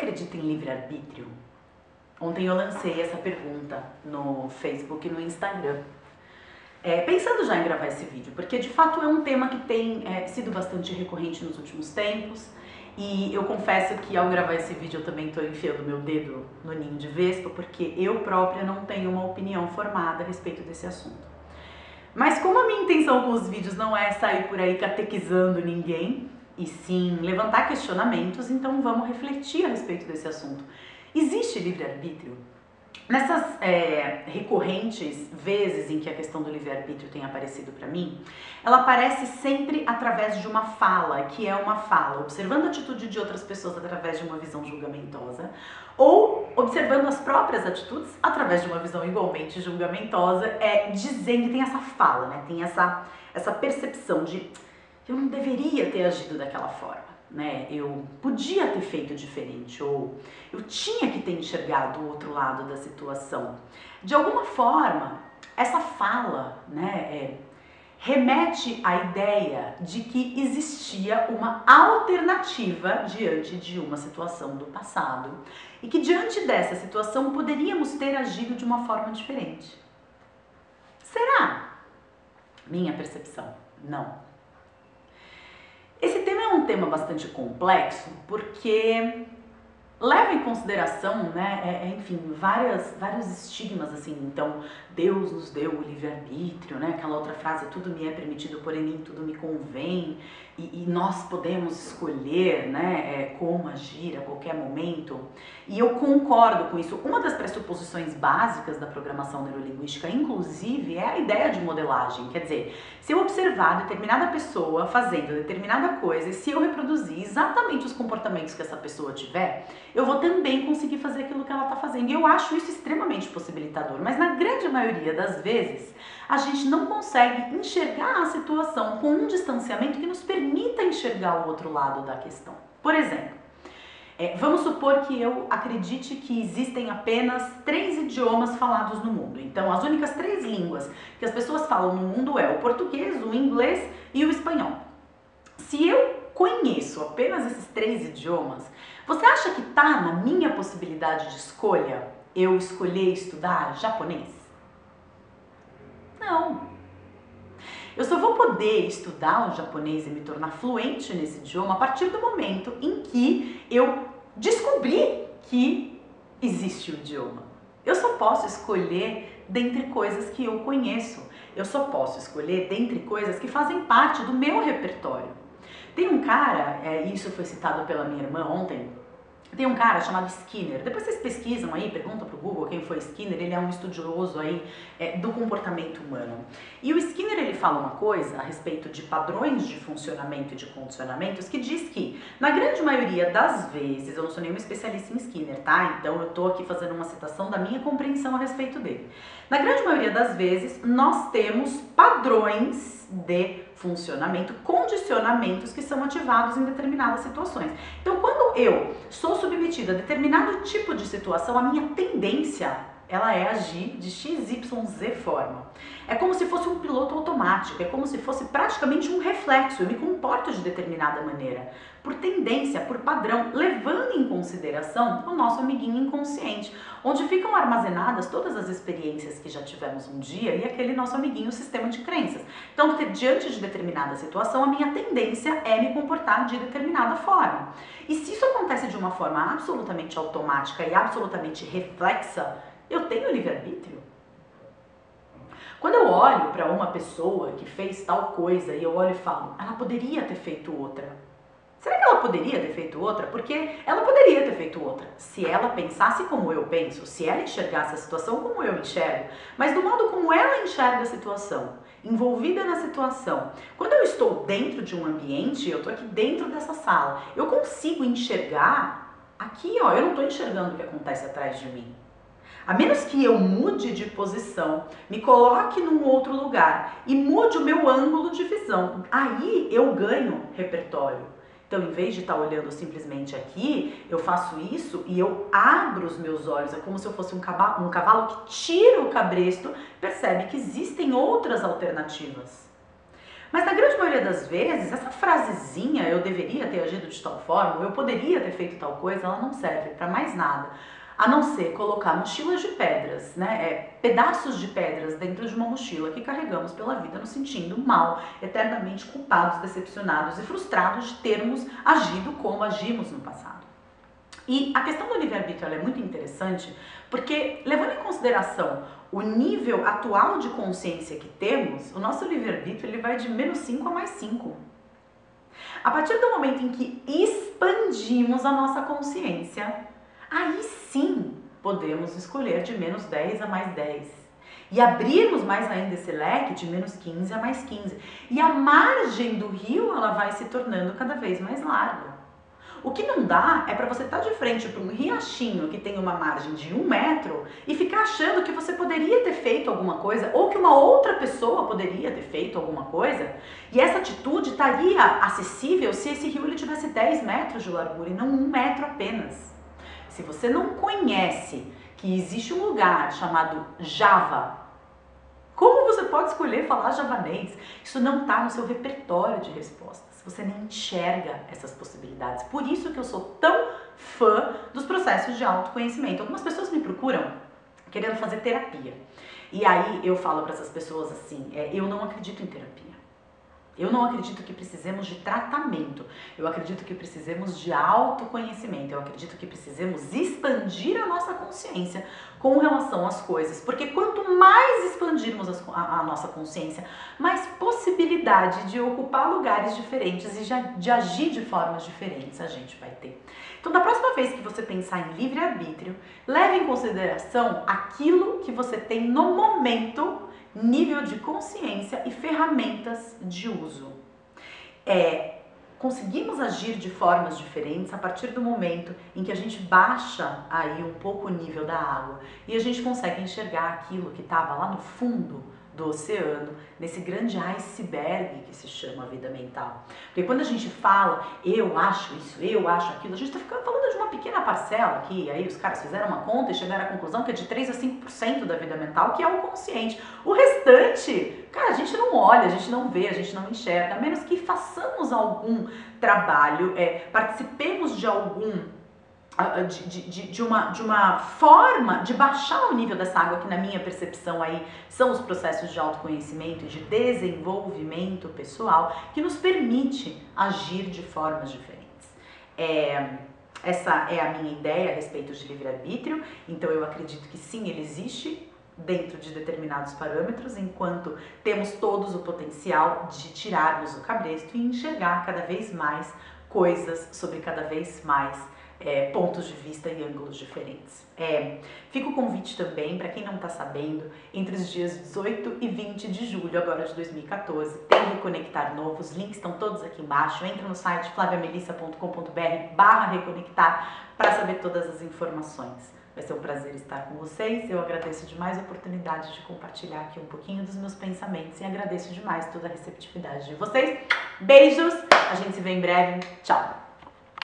acredita em livre-arbítrio? Ontem eu lancei essa pergunta no Facebook e no Instagram. Pensando já em gravar esse vídeo, porque de fato é um tema que tem sido bastante recorrente nos últimos tempos. E eu confesso que ao gravar esse vídeo eu também estou enfiando meu dedo no ninho de vespa, porque eu própria não tenho uma opinião formada a respeito desse assunto. Mas como a minha intenção com os vídeos não é sair por aí catequizando ninguém, e sim levantar questionamentos, então vamos refletir a respeito desse assunto. Existe livre-arbítrio? Nessas recorrentes vezes em que a questão do livre-arbítrio tem aparecido para mim, ela aparece sempre através de uma fala, que é uma fala observando a atitude de outras pessoas através de uma visão julgamentosa, ou observando as próprias atitudes através de uma visão igualmente julgamentosa, dizendo, tem essa fala, né? Tem essa percepção de eu não deveria ter agido daquela forma. Né? Eu podia ter feito diferente, ou eu tinha que ter enxergado o outro lado da situação. De alguma forma, essa fala, né, remete à ideia de que existia uma alternativa diante de uma situação do passado e que diante dessa situação poderíamos ter agido de uma forma diferente. Será? Minha percepção, não. Esse tema é um tema bastante complexo porque leva em consideração, né, enfim, vários estigmas, assim. Então, Deus nos deu o livre-arbítrio, né, aquela outra frase, tudo me é permitido, porém nem tudo me convém, e nós podemos escolher, né, como agir a qualquer momento. E eu concordo com isso. Uma das pressuposições básicas da programação neurolinguística, inclusive, é a ideia de modelagem. Quer dizer, se eu observar determinada pessoa fazendo determinada coisa, e se eu reproduzir exatamente os comportamentos que essa pessoa tiver, eu vou também conseguir fazer aquilo que ela está fazendo. E eu acho isso extremamente possibilitador. Mas na grande maioria das vezes, a gente não consegue enxergar a situação com um distanciamento que nos permita enxergar o outro lado da questão. Por exemplo, vamos supor que eu acredite que existem apenas 3 idiomas falados no mundo. Então, as únicas 3 línguas que as pessoas falam no mundo é o português, o inglês e o espanhol. Se eu conheço apenas esses 3 idiomas, você acha que está na minha possibilidade de escolha eu escolher estudar japonês? Não. Eu só vou poder estudar o japonês e me tornar fluente nesse idioma a partir do momento em que eu descobrir que existe o idioma. Eu só posso escolher dentre coisas que eu conheço. Eu só posso escolher dentre coisas que fazem parte do meu repertório. Tem um cara, isso foi citado pela minha irmã ontem, tem um cara chamado Skinner. Depois vocês pesquisam aí, perguntam pro Google quem foi Skinner. Ele é um estudioso aí do comportamento humano. E o Skinner, ele fala uma coisa a respeito de padrões de funcionamento e de condicionamentos que diz que, na grande maioria das vezes, eu não sou nenhuma especialista em Skinner, tá? Então eu tô aqui fazendo uma citação da minha compreensão a respeito dele. Na grande maioria das vezes, nós temos padrões de funcionamento, condicionamentos que são ativados em determinadas situações. Então, quando eu sou submetida a determinado tipo de situação, a minha tendência, ela é agir de x, y, z forma. É como se fosse um piloto automático, é como se fosse praticamente um reflexo, eu me comporto de determinada maneira, por tendência, por padrão, levando em consideração o nosso amiguinho inconsciente, onde ficam armazenadas todas as experiências que já tivemos um dia e aquele nosso amiguinho sistema de crenças. Então, diante de determinada situação, a minha tendência é me comportar de determinada forma. E se isso acontece de uma forma absolutamente automática e absolutamente reflexa, eu tenho livre-arbítrio? Quando eu olho para uma pessoa que fez tal coisa e eu olho e falo, ela poderia ter feito outra. Será que ela poderia ter feito outra? Porque ela poderia ter feito outra. Se ela pensasse como eu penso, se ela enxergasse a situação como eu enxergo, mas do modo como ela enxerga a situação, envolvida na situação. Quando eu estou dentro de um ambiente, eu estou aqui dentro dessa sala, eu consigo enxergar aqui, ó, eu não estou enxergando o que acontece atrás de mim. A menos que eu mude de posição, me coloque num outro lugar e mude o meu ângulo de visão, aí eu ganho repertório. Então, em vez de estar olhando simplesmente aqui, eu faço isso e eu abro os meus olhos. É como se eu fosse um cavalo que tira o cabresto, percebe que existem outras alternativas. Mas na grande maioria das vezes, essa frasezinha, eu deveria ter agido de tal forma, ou eu poderia ter feito tal coisa, ela não serve para mais nada. A não ser colocar mochilas de pedras, né? Pedaços de pedras dentro de uma mochila que carregamos pela vida nos sentindo mal, eternamente culpados, decepcionados e frustrados de termos agido como agimos no passado. E a questão do livre-arbítrio ela é muito interessante porque, levando em consideração o nível atual de consciência que temos, o nosso livre-arbítrio ele vai de -5 a +5. A partir do momento em que expandimos a nossa consciência, aí sim podemos escolher de -10 a +10. E abrirmos mais ainda esse leque de -15 a +15. E a margem do rio ela vai se tornando cada vez mais larga. O que não dá é para você estar de frente para um riachinho que tem uma margem de 1 metro e ficar achando que você poderia ter feito alguma coisa ou que uma outra pessoa poderia ter feito alguma coisa e essa atitude estaria acessível se esse rio ele tivesse 10 metros de largura e não 1 metro apenas. Se você não conhece que existe um lugar chamado Java, como você pode escolher falar javanês? Isso não está no seu repertório de respostas. Você nem enxerga essas possibilidades. Por isso que eu sou tão fã dos processos de autoconhecimento. Algumas pessoas me procuram querendo fazer terapia. E aí eu falo para essas pessoas assim, eu não acredito em terapia. Eu não acredito que precisemos de tratamento, eu acredito que precisemos de autoconhecimento, eu acredito que precisemos expandir a nossa consciência com relação às coisas, porque quanto mais expandirmos a nossa consciência, mais possibilidade de ocupar lugares diferentes e de agir de formas diferentes a gente vai ter. Então, da próxima vez que você pensar em livre-arbítrio, leve em consideração aquilo que você tem no momento, nível de consciência e ferramentas de uso. Conseguimos agir de formas diferentes a partir do momento em que a gente baixa aí um pouco o nível da água e a gente consegue enxergar aquilo que estava lá no fundo do oceano, nesse grande iceberg que se chama vida mental. Porque quando a gente fala, eu acho isso, eu acho aquilo, a gente está falando de uma pequena parcela aqui, aí os caras fizeram uma conta e chegaram à conclusão que é de 3 a 5% da vida mental, que é o consciente. O restante, cara, a gente não olha, a gente não vê, a gente não enxerga, a menos que façamos algum trabalho, participemos de algum de uma forma de baixar o nível dessa água, que na minha percepção aí são os processos de autoconhecimento e de desenvolvimento pessoal, que nos permite agir de formas diferentes. Essa é a minha ideia a respeito de livre-arbítrio, então eu acredito que sim, ele existe dentro de determinados parâmetros, enquanto temos todos o potencial de tirarmos o cabresto e enxergar cada vez mais coisas sobre cada vez mais pontos de vista e ângulos diferentes. Fica o convite também, para quem não está sabendo, entre os dias 18 e 20 de julho agora de 2014, tem Reconectar Novo, os links estão todos aqui embaixo, entra no site flaviamelissa.com.br/reconectar para saber todas as informações. Vai ser um prazer estar com vocês, eu agradeço demais a oportunidade de compartilhar aqui um pouquinho dos meus pensamentos e agradeço demais toda a receptividade de vocês. Beijos, a gente se vê em breve, tchau!